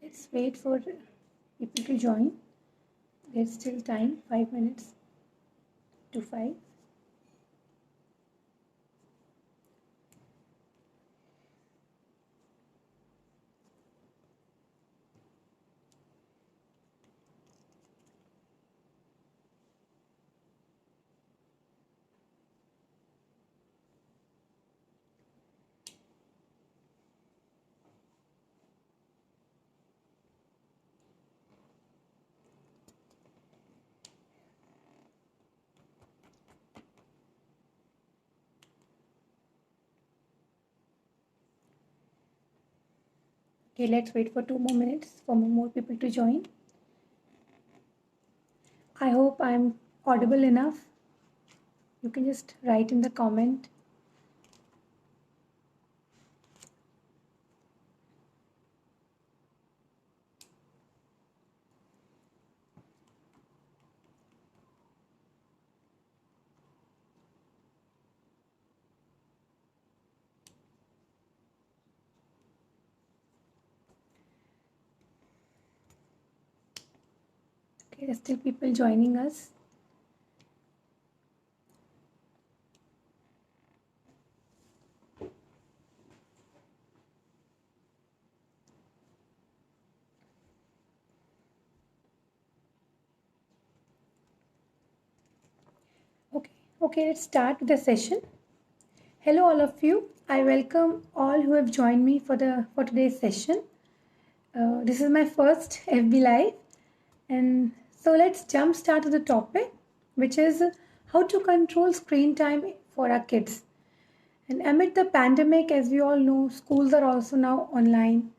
Let's wait for people to join. There's still time, 5 minutes to 5. Okay, let's wait for 2 more minutes for more people to join. I hope I'm audible enough. You can just write in the comment. Okay, there's still people joining us. Okay, let's start the session. Hello all of you. I welcome all who have joined me for today's session. This is my first FB Live, and so let's jump start to the topic, which is how to control screen time for our kids. And amid the pandemic, as we all know, schools are also now online,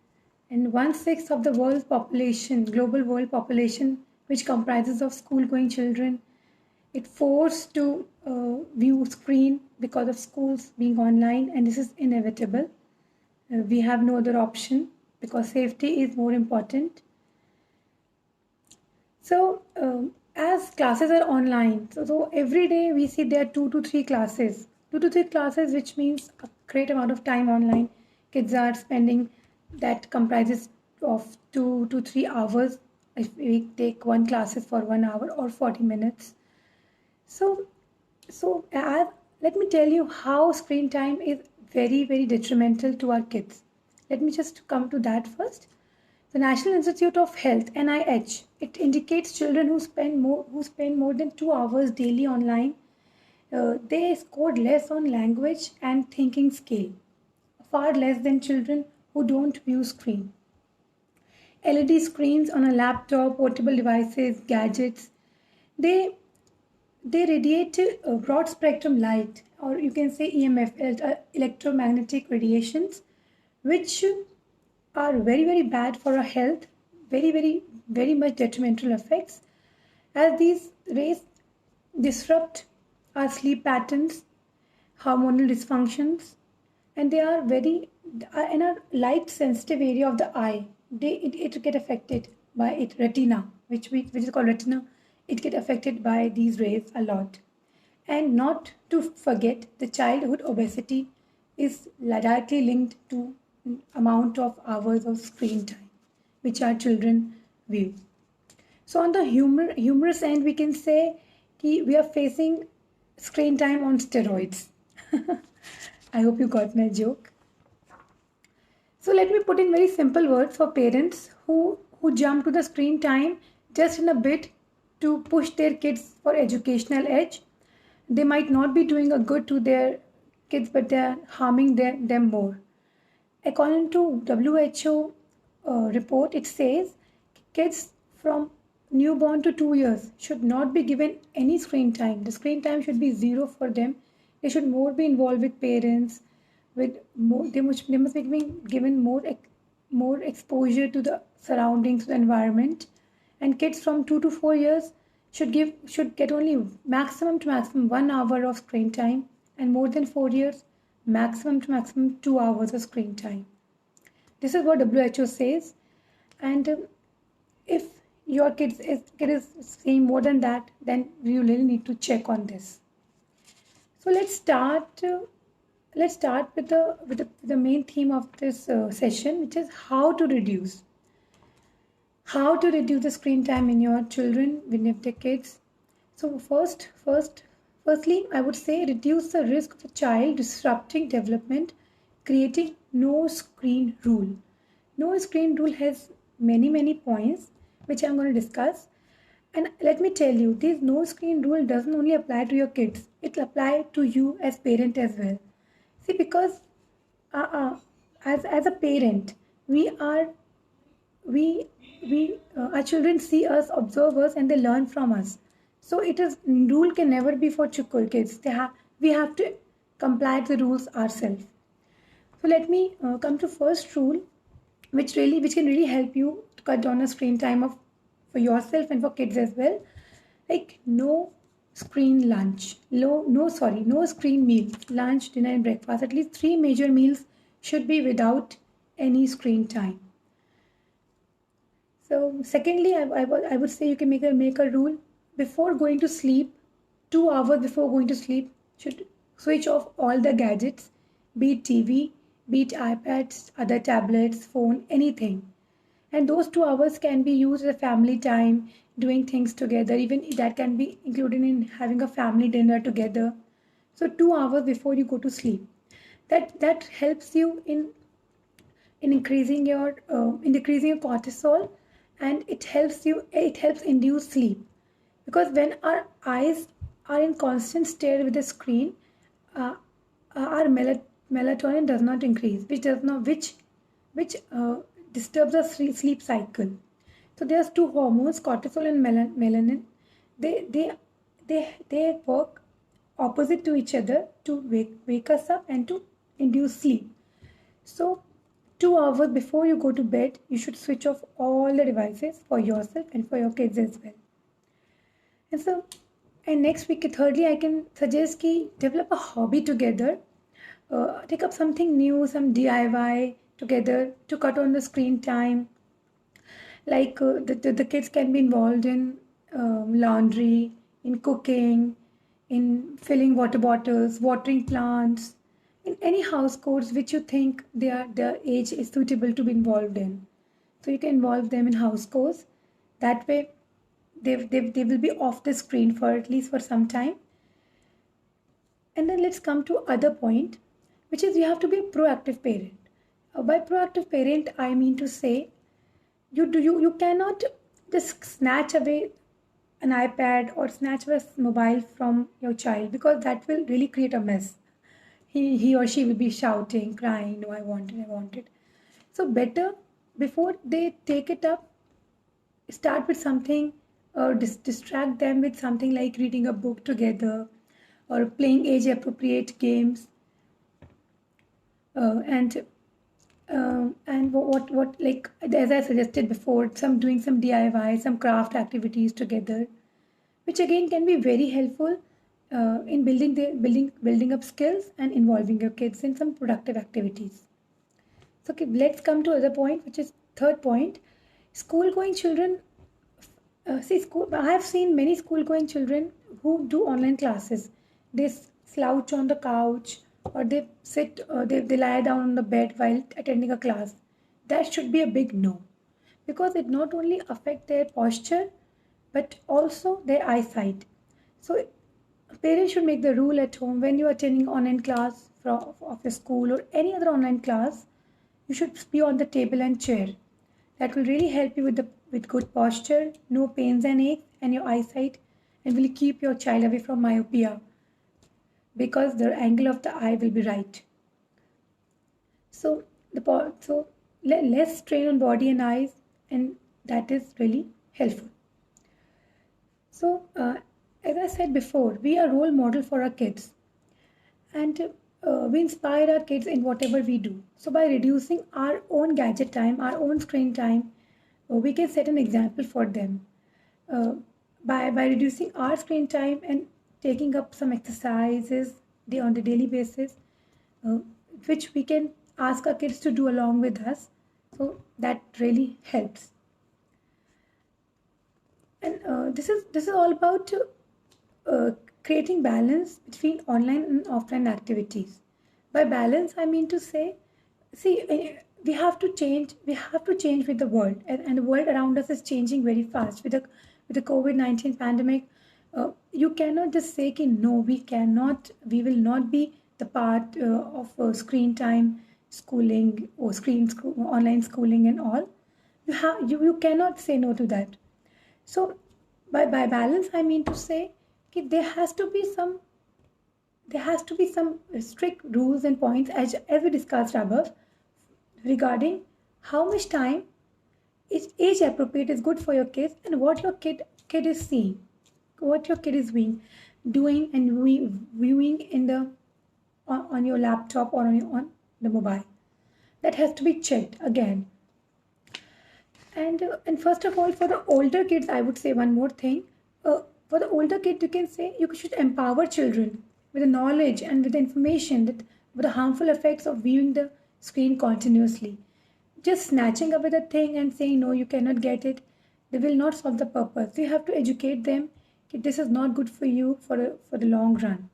and 1/6 of the world's population, global world population, which comprises of school-going children, it forced to view screen because of schools being online, and this is inevitable. We have no other option because safety is more important. So as classes are online, so every day we see there are 2 to 3 classes, which means a great amount of time online. Kids are spending that comprises of 2 to 3 hours if we take one classes for 1 hour or 40 minutes. So let me tell you how screen time is very, very detrimental to our kids. Let me just come to that first. The National Institute of Health (NIH) it indicates children who spend more than 2 hours daily online, they scored less on language and thinking skill, far less than children who don't view screen. LED screens on a laptop, portable devices, gadgets, they they radiate broad spectrum light, or you can say EMF, electromagnetic radiations, which are very, very bad for our health, very, very, very much detrimental effects, as these rays disrupt our sleep patterns, hormonal dysfunctions, and they are very in a light sensitive area of the eye. It get affected by it retina, which is called retina. It get affected by these rays a lot. And not to forget, the childhood obesity is directly linked to amount of hours of screen time which our children view. So on the humorous end, we can say we are facing screen time on steroids. I hope you got my joke. So let me put in very simple words for parents who jump to the screen time just in a bit to push their kids for educational edge. They might not be doing a good to their kids, but they are harming them more. According to WHO report, it says kids from newborn to 2 years should not be given any screen time. The screen time should be zero for them. They should more be involved with parents. With more, they must be given more exposure to the surroundings, to the environment. And kids from 2 to 4 years should get only maximum to maximum 1 hour of screen time, and more than 4 years maximum to maximum 2 hours of screen time. This is what WHO says, and if your kid is seeing more than that, then you really need to check on this. So let's start. Let's start with the main theme of this session, which is how to reduce. How to reduce the screen time in your children when you have the kids? So firstly, I would say reduce the risk of a child disrupting development, creating no screen rule. No screen rule has many points which I'm going to discuss. And let me tell you, this no screen rule doesn't only apply to your kids; it applies to you as parent as well. See, because uh, uh, as a parent, we are we our children see us, observe us, and they learn from us. So it is rule can never be for kids. We have to comply to the rules ourselves. So let me come to first rule, which can really help you to cut down the screen time of for yourself and for kids as well. Like no screen lunch, no screen meal, lunch, dinner, and breakfast. At least three major meals should be without any screen time. So, secondly, I would say you can make a rule before going to sleep, 2 hours before going to sleep, should switch off all the gadgets, be it TV, be it iPads, other tablets, phone, anything. And those 2 hours can be used as a family time, doing things together. Even that can be included in having a family dinner together. So 2 hours before you go to sleep. That helps you in decreasing your cortisol, and it helps induce sleep, because when our eyes are in constant stare with the screen, uh, our melatonin does not increase, which disturbs the sleep cycle. So there's two hormones, cortisol and melanin. They they they they work opposite to each other to wake us up and to induce sleep. So, 2 hours before you go to bed, you should switch off all the devices for yourself and for your kids as well. And so, and next week, thirdly, I can suggest ki develop a hobby together. Take up something new, some DIY together to cut on the screen time. Like the kids can be involved in laundry, in cooking, in filling water bottles, watering plants, in any house chores which you think their age is suitable to be involved in. So you can involve them in house chores. That way, they will be off the screen for at least for some time. And then let's come to other point, which is you have to be a proactive parent. By proactive parent, I mean to say you cannot just snatch away an iPad or snatch away a mobile from your child, because that will really create a mess. He or she will be shouting, crying, no, I want it. So better, before they take it up, start with something, or distract them with something like reading a book together or playing age appropriate games, and what like as I suggested before, some DIY, some craft activities together, which again can be very helpful in building up skills and involving your kids in some productive activities. So okay, let's come to other point, which is third point. School going children, see school. I have seen many school going children who do online classes. They slouch on the couch, or they lie down on the bed while attending a class. That should be a big no, because it not only affect their posture but also their eyesight. So parents should make the rule at home: when you are attending online class of your school or any other online class, you should be on the table and chair. That will really help you with good posture, no pains and aches, and your eyesight, and will keep your child away from myopia, because the angle of the eye will be right. So less strain on body and eyes, and that is really helpful. So as I said before, we are role model for our kids, and we inspire our kids in whatever we do. So by reducing our own gadget time, our own screen time, we can set an example for them. Uh, by reducing our screen time and taking up some exercises on the daily basis, uh, which we can ask our kids to do along with us. So that really helps. And this is all about uh, creating balance between online and offline activities. By balance, I mean to say, see, we have to change with the world, and the world around us is changing very fast with the COVID-19 pandemic. You cannot just say ki, no, we will not be the part of screen time schooling or online schooling and all. You cannot say no to that. So by balance I mean to say ki there has to be some strict rules and points as we discussed above regarding how much time is age appropriate is good for your kids, and what your kid is seeing, what your kid is doing and viewing in the on your laptop or on the mobile. That has to be checked again. And first of all, for the older kids, I would say one more thing. For the older kids, you can say you should empower children with the knowledge and with the information that with the harmful effects of viewing the screen continuously. Just snatching away the thing and saying no, you cannot get it, they will not solve the purpose. You have to educate them that this is not good for you for the long run.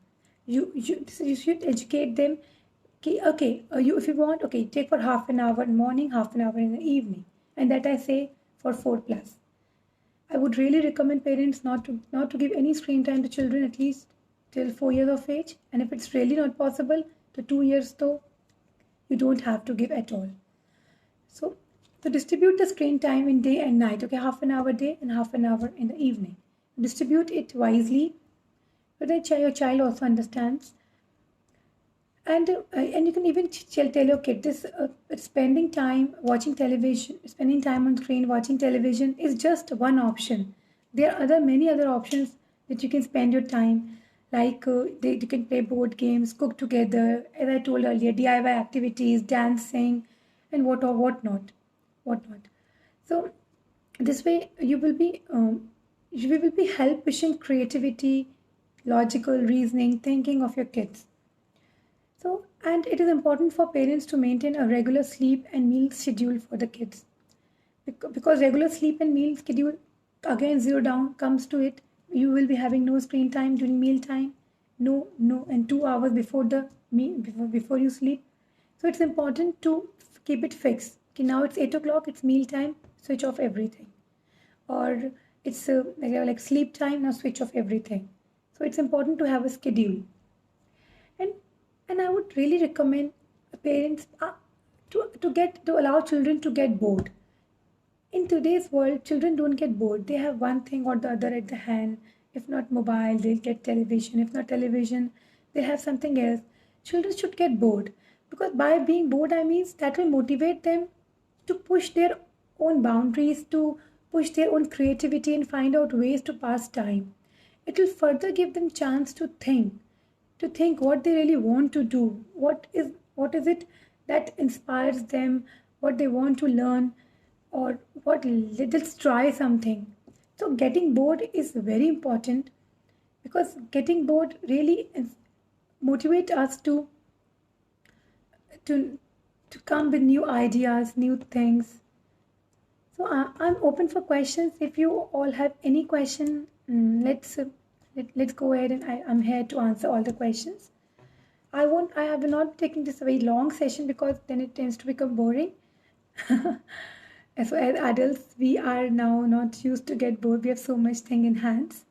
You should educate them. Okay, you if you want, okay, take for half an hour in morning, half an hour in the evening, and that I say for 4 plus. I would really recommend parents not to give any screen time to children at least till 4 years of age, and if it's really not possible, to 2 years though, you don't have to give at all. So to distribute the screen time in day and night, okay, half an hour day and half an hour in the evening. Distribute it wisely so that your child also understands. And you can even tell your kid this: spending time watching television, spending time on screen watching television is just one option. There are many other options that you can spend your time, like you can play board games, cook together, as I told earlier, DIY activities, dancing, and whatnot. So this way you will be help pushing creativity, logical reasoning, thinking of your kids. So, and it is important for parents to maintain a regular sleep and meal schedule for the kids. Because regular sleep and meal schedule, again, zero down comes to it. You will be having no screen time during meal time, no, and 2 hours before the meal, before you sleep. So it's important to keep it fixed. Okay, now it's 8 o'clock, it's meal time, switch off everything. Or it's like sleep time, now switch off everything. So it's important to have a schedule. and and I would really recommend parents to allow children to get bored. In today's world, children don't get bored. They have one thing or the other at the hand. If not mobile, they'll get television. If not television, they have something else. Children should get bored, because by being bored, I means that will motivate them to push their own boundaries, to push their own creativity and find out ways to pass time. It will further give them chance to think what they really want to do, what is it that inspires them, what they want to learn, or let's try something. So getting bored is very important, because getting bored really motivate us to to come with new ideas, new things. So I'm open for questions. If you all have any question, let's go ahead, and I'm here to answer all the questions. I have not taken this a very long session, because then it tends to become boring. And so as adults, we are now not used to get bored. We have so much thing in hands.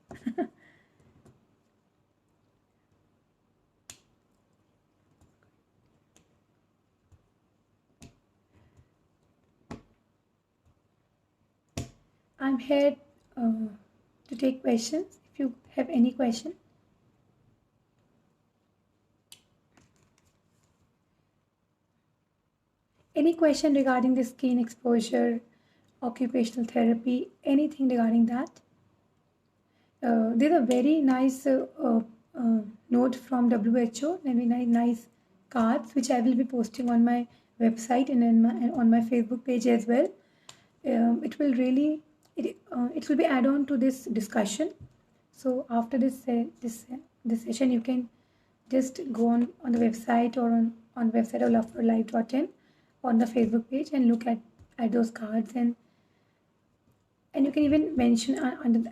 I'm here to take questions if you have any question. Any question regarding the screen exposure, occupational therapy, anything regarding that? There's a very nice note from WHO, very nice cards, which I will be posting on my website and on my Facebook page as well. It will really it will be add on to this discussion. So after this session, you can just go on the website, or on website of loveforlife.in, on the Facebook page, and look at those cards, and you can even mention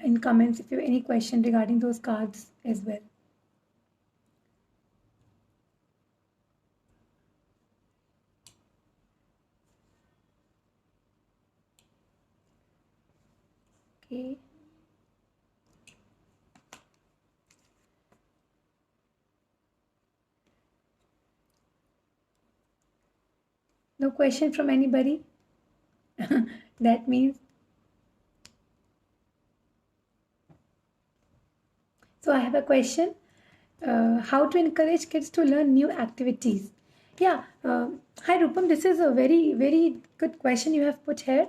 in comments if you have any question regarding those cards as well. Okay. No question from anybody? That means, so I have a question. How to encourage kids to learn new activities? Yeah. Hi, Rupam. This is a very, very good question you have put here.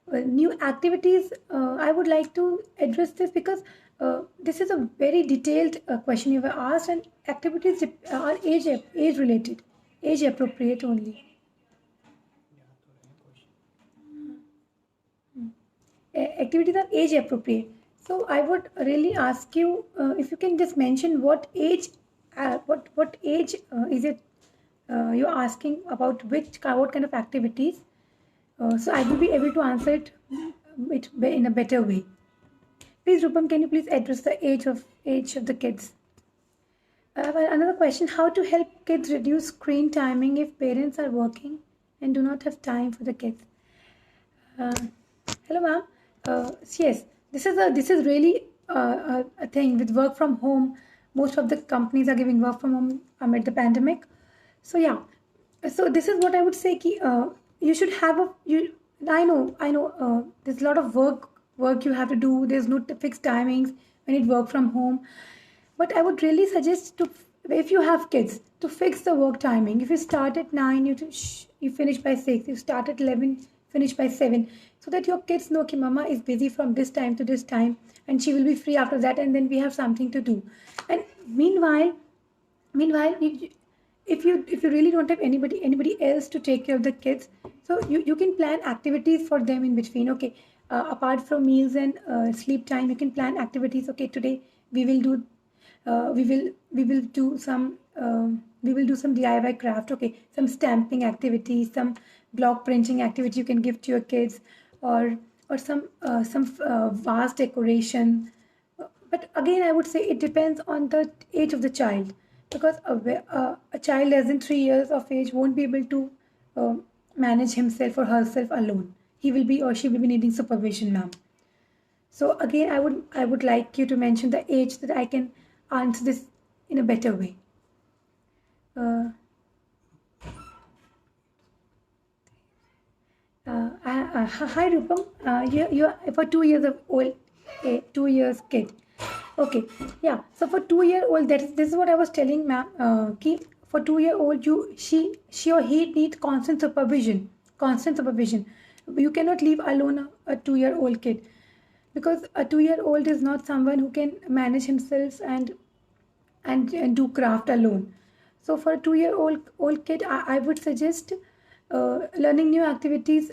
New activities, I would like to address this because this is a very detailed question you were asked, and activities are age related, age appropriate only. Activities are age appropriate. So I would really ask you if you can just mention what age, what age is it you're asking about, what kind of activities. So I will be able to answer it in a better way. Please, Rupam, can you please address the age of the kids? Another question: how to help kids reduce screen timing if parents are working and do not have time for the kids? Uh, Hello, ma'am. Yes, this is really a thing with work from home. Most of the companies are giving work from home amid the pandemic. So yeah, so this is what I would say. You should have a you. I know. There's a lot of work you have to do. There's no fixed timings when you work from home. But I would really suggest to, if you have kids, to fix the work timing. If you start at 9, you finish by 6. You start at 11, finish by 7, so that your kids know that mama is busy from this time to this time, and she will be free after that, and then we have something to do. And meanwhile, if you really don't have anybody else to take care of the kids, so you can plan activities for them in between. Okay, apart from meals and sleep time, you can plan activities. Okay, today we will do we will do some DIY craft. Okay, some stamping activities, some block printing activity you can give to your kids, or some vase decoration. But again, I would say it depends on the age of the child, because a child less than 3 years of age won't be able to uh, manage himself or herself alone. He will be or she will be needing supervision, ma'am. So again, I would like you to mention the age, that I can answer this in a better way. Uh, Hi, Rupam. You for 2 years of old, 2 years kid. Okay, yeah. So for 2 year old, this is what I was telling, ma'am. For 2 year old, she or he need constant supervision. Constant supervision. You cannot leave alone a 2 year old kid, because a 2 year old is not someone who can manage himself and do craft alone. So for a 2 year old kid, I would suggest learning new activities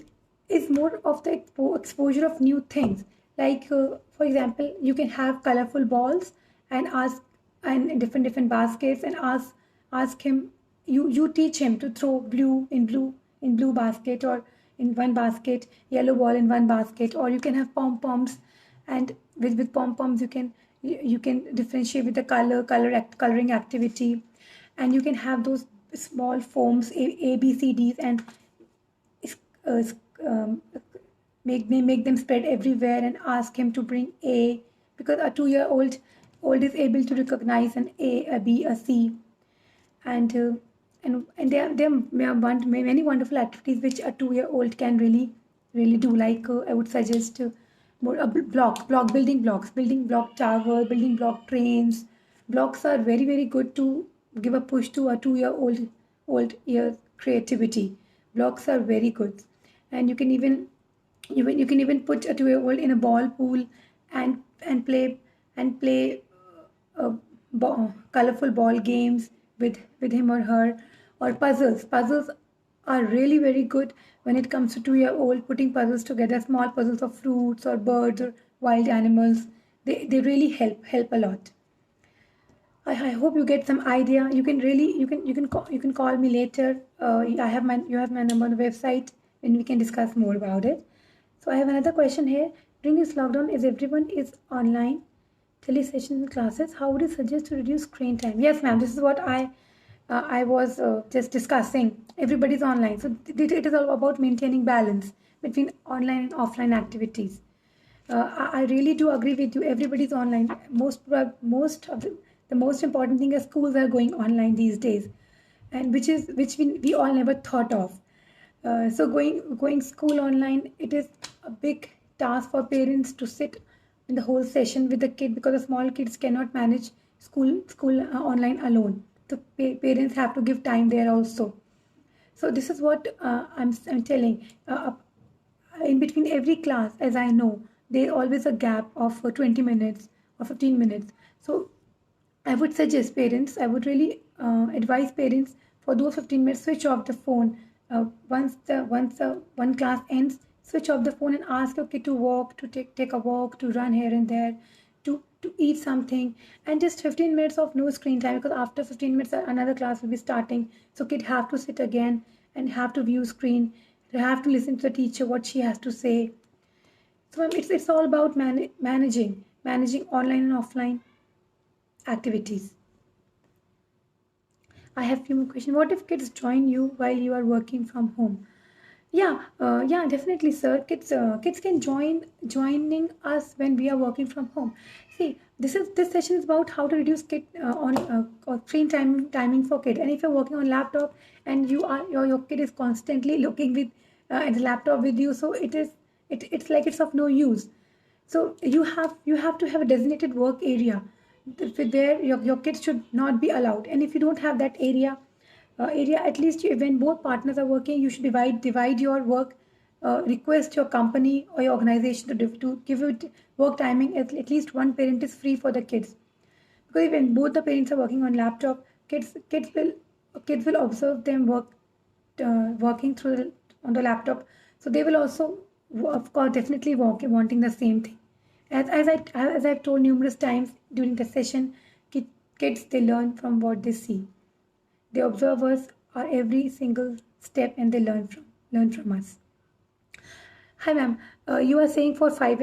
is more of the exposure of new things. Like for example, you can have colorful balls and ask, and different baskets, and ask him. You teach him to throw blue basket, or in one basket, yellow ball in one basket, or you can have pom poms, and with pom poms you can differentiate with the coloring activity, and you can have those small foams, a b c d's, and uh, um, make them spread everywhere, and ask him to bring a, because a 2 year old is able to recognize an a b, a c, and there are many wonderful activities which a 2 year old can really do. Like I would suggest more building block tower, building block trains. Blocks are very good to give a push to a 2 year old year creativity. Blocks are very good, and you can even put a 2 year old in a ball pool, and play colorful ball games with him or her, or puzzles are really very good when it comes to 2 year old. Putting puzzles together, small puzzles of fruits or birds or wild animals, they really help a lot. I hope you get some idea. You can call me later. You have my number on the website, and we can discuss more about it. So I have another question here. During this lockdown, is everyone is online, telesessions and classes? How would you suggest to reduce screen time? Yes, ma'am. This is what I was just discussing. Everybody's online, so it is all about maintaining balance between online and offline activities. I really do agree with you. Everybody's online. Most of the most important thing is schools are going online these days, and which we all never thought of. So going school online, it is a big task for parents to sit in the whole session with the kid, because the small kids cannot manage school online alone. The parents have to give time there also. So this is what I'm telling. In between every class, as I know, there always a gap of 20 minutes or 15 minutes. So I would suggest parents, I would really advise parents, for those 15 minutes, switch off the phone. Once the one class ends, switch off the phone and ask your kid to walk, to take a walk, to run here and there, to eat something, and just 15 minutes of no screen time, because after 15 minutes another class will be starting. So kid have to sit again and have to view screen. They have to listen to the teacher what she has to say. So it's all about managing online and offline activities. I have few more questions. What if kids join you while you are working from home? Yeah, definitely, sir. Kids can joining us when we are working from home. See, this session is about how to reduce kid on or screen timing for kid. And if you're working on laptop and your kid is constantly looking with at the laptop with you, so it's like it's of no use. So you have to have a designated work area where your kids should not be allowed. And if you don't have that area, at least when both partners are working, you should divide your work. Request your company or your organization to give it work timing. At least one parent is free for the kids, because when both the parents are working on laptop, kids will observe them working on the laptop. So they will also, of course, definitely wanting the same thing. As I've told numerous times during the session, kids, they learn from what they see. They observe us our every single step, and they learn from us. Hi, ma'am. You are saying for 4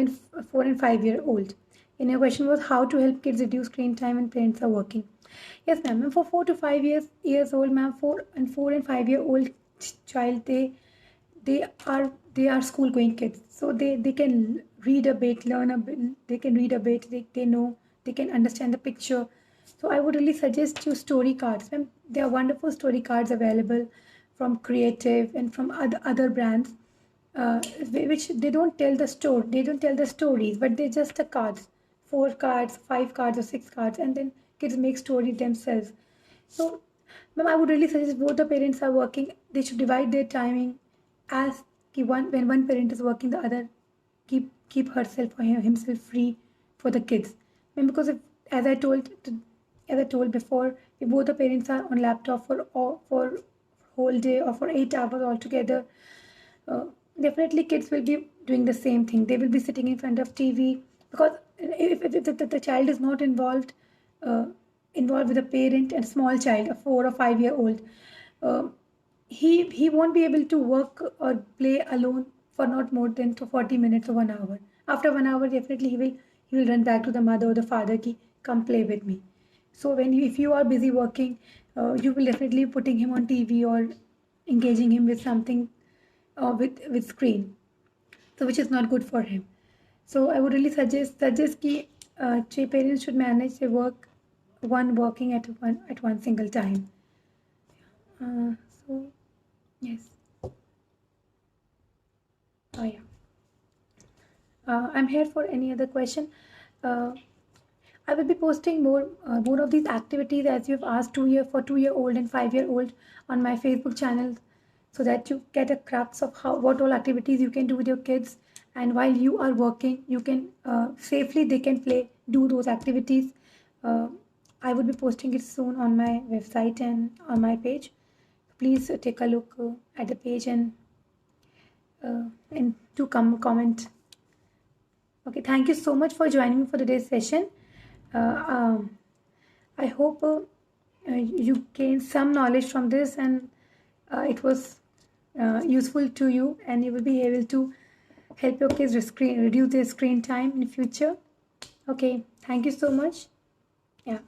and 5 year old. And your question was how to help kids reduce screen time when parents are working. Yes, ma'am. For 4 to 5 years old, ma'am, 4 and 5 year old child, they are school going kids, so they can read a bit, learn a bit. They can read a bit. They know, they can understand the picture. So I would really suggest you story cards. Ma'am, there are wonderful story cards available from Creative and from other brands, which they don't tell the story. They don't tell the stories, but they're just the cards, 4 cards, 5 cards, or 6 cards, and then kids make story themselves. So, ma'am, I would really suggest both the parents are working. They should divide their timing, as when one parent is working, the other keep herself or himself free for the kids. And because if, as I told as I told before, if both the parents are on laptop for whole day or for 8 hours altogether, uh, definitely kids will be doing the same thing. They will be sitting in front of TV, because if the child is not uh, involved with a parent and small child, a 4 or 5 year old, uh, he won't be able to work or play alone for not more than 40 minutes or 1 hour. After 1 hour, definitely he will run back to the mother or the father ki come play with me. So if you are busy working, you will definitely be putting him on TV or engaging him with something, with screen, so which is not good for him. So I would really suggest ki parents should manage their work, one working at one single time. So yes. Oh yeah. I'm here for any other question. Uh, I will be posting more of these activities, as you've asked, 2-year-old and 5-year-old, on my Facebook channel, so that you get a crux of what all activities you can do with your kids, and while you are working, you can safely they can do those activities. Uh, I would be posting it soon on my website and on my page. Please take a look at the page, and do comment. Okay, thank you so much for joining me for today's session. Uh, um, I hope you gained some knowledge from this, and it was useful to you, and you will be able to help your kids reduce their screen time in future. Okay, thank you so much. Yeah,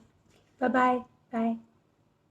bye bye. Bye.